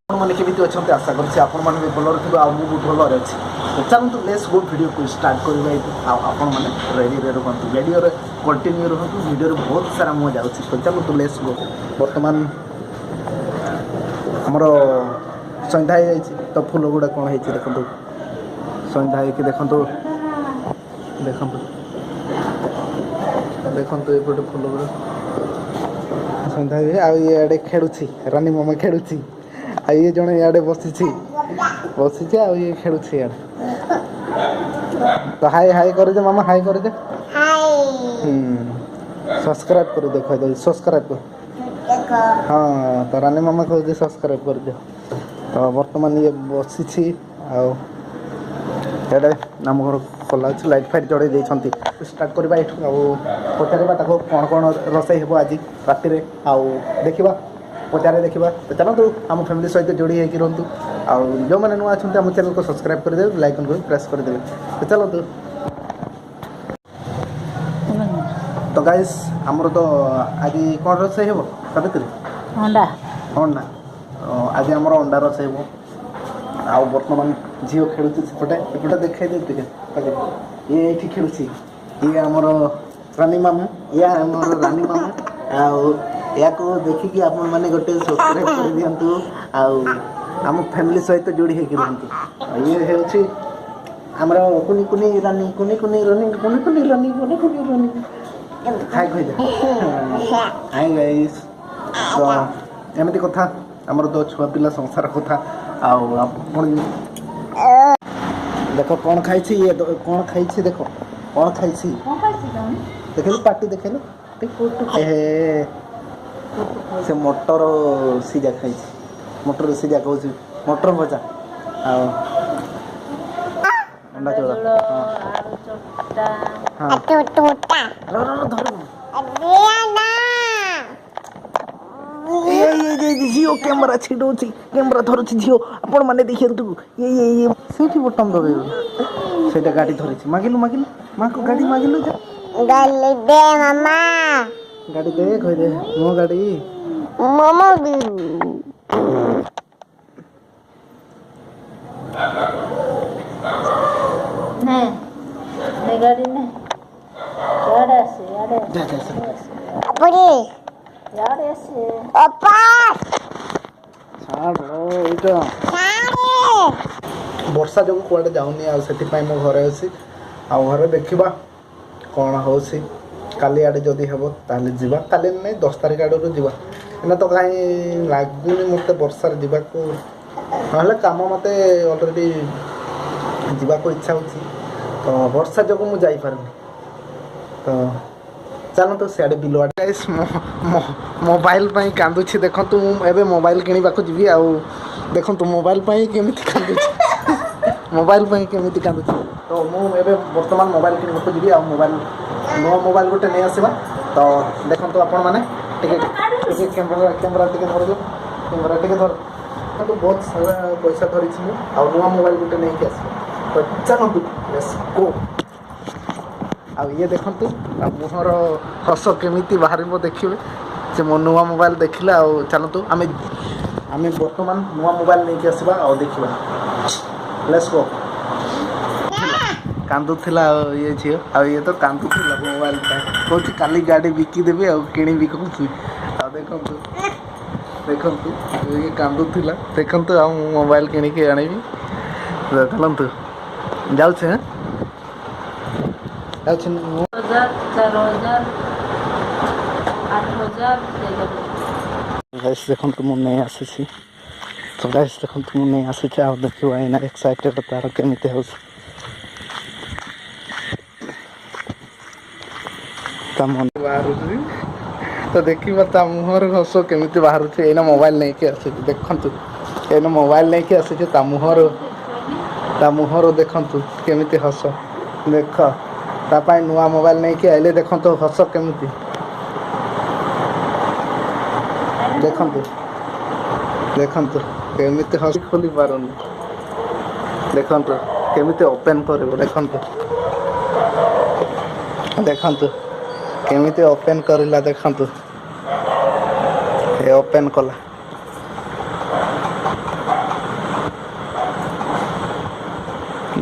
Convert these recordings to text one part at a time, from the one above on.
आपने केमी अच्छा आशा करছি आपण मैंने भी भलर थे आउ बहुत भलर अच्छी तो चलते लेट्स गो वीडियो को स्टार्ट करवा आपण मैंने रेडी रुहतु वीडियो कंटिन्यू रुहतु वीडियो बहुत सारा मजा अच्छी तो चलते लेट्स गो बर्तमान आमर सन्ध्या हो तो फूल गुड़ा कौन है देखो सन्ध्या हो देखो देखो देखो ये फूल गुड़ा सन्ध्या आड़े खेलुची रानी मामा खेलुची ये जड़े इे बसी ये खेलुची इे तो हाय हाय कर मामा हाय कर सब्सक्राइब कर देखो सब्सक्राइब कर हाँ तो रानी मामा कह सब्सक्राइब कर दियो तो बर्तमान ये बसी आम घर खोला लाइट फाइट जड़े देती स्टार्ट करवा ये पचार कौन कौन रोसई हे आज राति आउ देखा पचारे देखा तो चलते आम फैमिली सहित जोड़ी होकर रुहतु आउ जो मैंने नुआ अच्छा आम चैनल को सब्सक्राइब करदे लाइक को प्रेस करदे तो चलते तो गाइस आमर तो आज कौन रोसई हे सावित्री अंडा अंडा आज आमर अंडा रोसई हे आउ बर्तमान झील खेलुची सेपटे एपटे देखा दे ये खेलुची ये आमर रानी मामू या आमर रानी मामू या देखिकी आप मैंने गोटे सब्सक्राइब कर दिंतु आम फैमिली सहित जोड़ी होकर रुहतु ये हूँ आमर कुनी कुनी रानी कुनी कुनी रानी कुनी कुनी रानी कुनी कुनी रानी हाय कह हाय गाइस तो एमती कथा आमर तो छुआ पिला संसार कथा देख कौन खाई ये कौन खाई देख कौन खाई देख पार्टी देख से मटर सीजा खाई मटर सीजा कहूँ मटर भजा अंडा चोड़ा झील कैमरा छिड़ौची कैमरा धरुची झील आपण मैंने देखिए ये से बटन दबे से गाड़ी धरी मागिलु मागिलु माँ को गाड़ी मागिलु गाली दे मामा गाड़ी दे कह दे मो गाड़ी मामा भी नहीं नहीं गाड़ी नहीं यारे से जा जा अपनी यारे से अपा छाड़ इटा वर्षा जो कुआडे जाऊनी आ सेति पई मो घरे अछि आ घरे देखिबा कौन हो काली आड़े जदि हे ताले जीवा काली नहीं 10 तारिख आड़ जीवा एना तो कहीं लगुनि मत वर्षा जीवा को ना कम मत अलरेडी जीवा को इच्छा होची तो वर्षा जो मुझे जापारे तो चलो तो सियाड़े बिल गाइस मोबाइल कांदुची देखु मुझे मोबाइल किणवा को जी आ देखु मोबाइल केमी कांदुची मोबाइल केमी कांदुची तो मुझे बर्तमान मोबाइल किणवा को जी आ मोबाइल नुआ मोबाइल गोटे नहीं आसवा तो देखो आपण मैंने कैमरा कैमरा टे धर कैमरा टे धर तो बहुत सारा पैसा धरी आ नुआ मोबाइल गोटे नहीं आस तो चलतु लेट्स गो आ ये देखु मुहर हस केमी बाहर देखिए से मो नुआ मोबाइल देखला चलतु आम बर्तमान नुआ मोबाइल नहीं आसवा आ देखा लेट्स गो कांदुला ये झील आ ये तो कांदुला मोबाइल कौन काली गाड़ी बिकिदेवी आनी कहूँ देखु देखु ये कांदुला देखु आ मोबाइल किणिकी आनी चलतु जाऊे देखु मुझे नहीं आसी तो गाइस देखु मुझे नहीं आसी देखा एना एक्साइटेड तार केमी हो मन बाहर तो देखा मुहर हस केमी बाहर एना मोबाइल नहीं कि आस देखु एना मोबाइल नहीं कि आसी मुहर देखु केमी हस देख तापाई नुआ मोबाइल नहीं कि आइले देखु तो हस केमी देखु देखु केमी हस खोली पारुनी देखु केमी ओपन कर देखु देखु केमिति ओपन करला देखंतु ए ओपन कला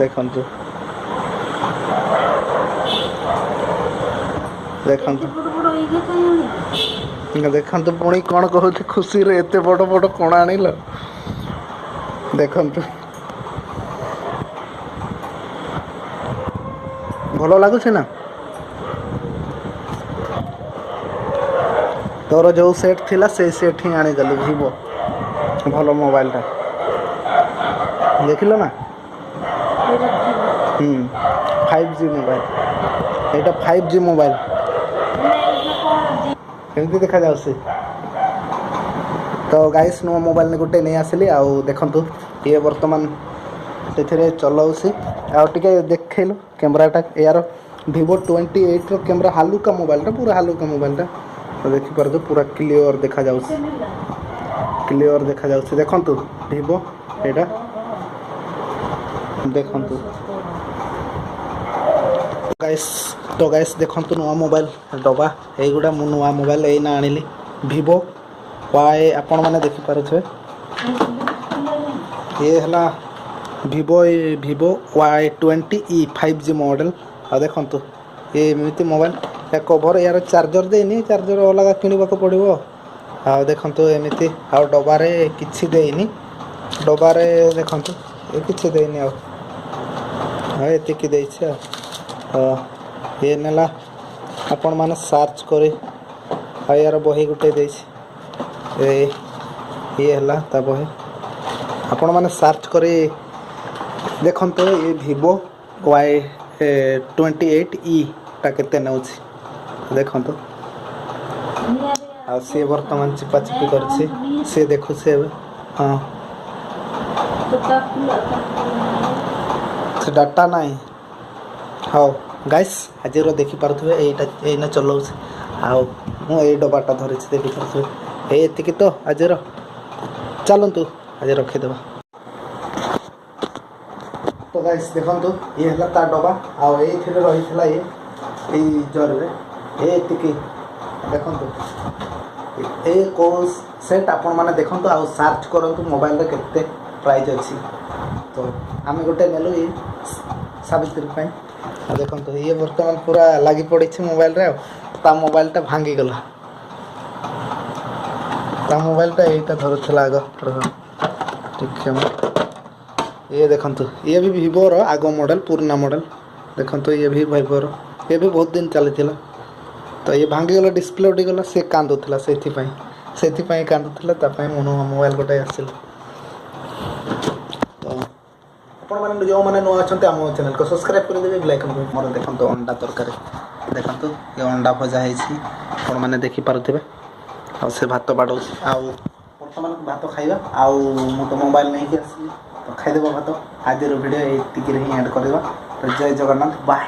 ଦେଖନ୍ତୁ ଦେଖନ୍ତୁ ଦେଖନ୍ତୁ ପୁଣି କ'ଣ କହୁଛି ଖୁସିରେ ଏତେ ବଡ଼ ବଡ଼ କ'ଣ ଆଣିଲ ଦେଖନ୍ତୁ ଭଲ ଲାଗୁଛି ନା ତୋର ଯେଉଁ ସେଟ୍ ଥିଲା ସେଇ ସେଟ୍ ହିଁ ଆଣିଦେଲୁ ଭିଭୋ ଭଲ ମୋବାଇଲଟା ଦେଖିଲ ନା 5G ମୋବାଇଲ ଏଇଟା 5G ମୋବାଇଲ କେମିତି ଦେଖାଯାଉଛି ତ ଗାଇସ୍ ନୂଆ ମୋବାଇଲ ଗୋଟେ ନେଇ ଆସିଲି ଆଉ ଦେଖନ୍ତୁ ଇଏ ବର୍ତ୍ତମାନ ସେଥିରେ ଚଲାଉଛି ଆଉ ଟିକେ ଦେଖେଇଲୁ କ୍ୟାମେରାଟା ଏହାର ଭିଭୋ 28ର କ୍ୟାମେରା ହାଲୁକା ମୋବାଇଲଟା ପୁରା ହାଲୁକା ମୋବାଇଲଟା ଦେଖିପାରୁଛୁ ପୁରା କ୍ଲିଅର ଦେଖାଯାଉଛି ଦେଖନ୍ତୁ ଭିଭୋ ଏଇଟା ଦେଖନ୍ତୁ ଗାଇସ୍ ଦେଖନ୍ତୁ ନୂଆ ମୋବାଇଲ ଡବା ଏଇଗୁଡ଼ା ମୁଁ ନୂଆ ମୋବାଇଲ ଏଇନା ଆଣିଲି ଭିଭୋ ଆପଣମାନେ ଦେଖିପାରୁଥିବେ ଇଏ ହେଲା ଭିଭୋ Y20e 5G ମଡ଼େଲ ଆଉ ଦେଖନ୍ତୁ ଏମିତି ମୋବାଇଲ କଭର ୟାର ଚାର୍ଜର ଦେଇନି ଚାର୍ଜର ଅଲଗା କିଣିବାକୁ ପଡ଼ିବ ଆଉ ଦେଖନ୍ତୁ ଏମିତି ଆଉ ଡବାରେ କିଛି ଦେଇନି ଡବାରେ ଦେଖନ୍ତୁ କିଛି ଦେଇନି ଆଉ ଏତିକି ଦେଇଛି ଆଉ ଇଏ ନେଲା ଆପଣମାନେ ସର୍ଚ୍ଚ କରି ଆଉ ୟାର ବହି ଗୋଟେ ଦେଇଛି ଇଏ ହେଲା ତା ବହି ଆପଣମାନେ ସର୍ଚ୍ଚ କରି ଦେଖନ୍ତୁ ଏ ଭିଭୋ Y28e ଟା କେତେ ନେଉଛି ଦେଖନ୍ତୁ ଆଉ ସିଏ ବର୍ତ୍ତମାନ ଚିପାଚିପି କରିଛି ସିଏ ଦେଖୁଛି ଏବେ ହଁ ସେ ଡାଟା ନାହିଁ ହଉ ଗାଇସ୍ ଆଜିର ଦେଖିପାରୁଥିବେ ଏଇନା ଚଲାଉଛି ଆଉ ମୁଁ ଏଇ ଡବାଟା ଧରିଛି ଦେଖିପାରୁଥିବେ ଏତିକି ତ ଆଜିର ଚାଲନ୍ତୁ ଆଜି ରଖିଦେବା ତ ଗାଇସ୍ ଦେଖନ୍ତୁ ଇଏ ହେଲା ତା ଡବା ଆଉ ଏଇଥିରେ ରହିଥିଲା ଏଇ ଜରିରେ ଏତିକି ଦେଖନ୍ତୁ ଏ କେଉଁ ସେଟ୍ ଆପଣମାନେ ଦେଖନ୍ତୁ ଆଉ ସର୍ଚ୍ଚ କରନ୍ତୁ ମୋବାଇଲରେ କେତେ ପ୍ରାଇସ୍ ଅଛି ତ ଆମେ ଗୋଟେ ନେଲୁ ଏଇ ସାବିତ୍ରୀ ପାଇଁ ଆଉ ଦେଖନ୍ତୁ ଇଏ ବର୍ତ୍ତମାନ ପୁରା ଲାଗି ପଡ଼ିଛି ମୋବାଇଲରେ ଆଉ ତା ମୋବାଇଲଟା ଭାଙ୍ଗିଗଲା ତା ମୋବାଇଲଟା ଏଇଟା ଧରୁଥିଲା ଆଗ ଟିକେ ଇଏ ଦେଖନ୍ତୁ ଇଏ ବି ଭିଭୋର ଆଗ ମଡ଼େଲ ପୁରୁଣା ମଡ଼େଲ ଦେଖନ୍ତୁ ଇଏ ବି ଭିଭୋର ଇଏ ବି ବହୁତ ଦିନ ଚାଲିଥିଲା ତ ଇଏ ଭାଙ୍ଗିଗଲା ଡିସପ୍ଲେ ଉଡ଼ିଗଲା ସେ କାନ୍ଦୁଥିଲା ସେଥିପାଇଁ କାନ୍ଦୁଥିଲା ତା ପାଇଁ ମୁଁ ମୋବାଇଲ ଗୋଟେ ଆସିଲି ତ ଆପଣମାନେ ଯେଉଁମାନେ ନୂଆ ଅଛନ୍ତି ଆମ ଚ୍ୟାନେଲକୁ ସବସ୍କ୍ରାଇବ୍ କରିଦେବେ ଲାଇକ୍ କରିଦେବେ ମୋର ଦେଖନ୍ତୁ ଅଣ୍ଡା ତରକାରୀ ଦେଖନ୍ତୁ ଏ ଅଣ୍ଡା ଭଜା ହେଇଛି ଆପଣମାନେ ଦେଖିପାରୁଥିବେ ଆଉ ସେ ଭାତ ବାଡ଼ଉଛି ଆଉ ବର୍ତ୍ତମାନ ଭାତ ଖାଇବା ଆଉ ମୁଁ ତ ମୋବାଇଲ ନେଇକି ଆସିଲି ତ ଖାଇଦେବା ଭାତ ଆଜିର ଭିଡ଼ିଓ ଏତିକିରେ ହିଁ ଏଣ୍ଡ କରିବା ତ ଜୟ ଜଗନ୍ନାଥ ବାଏ।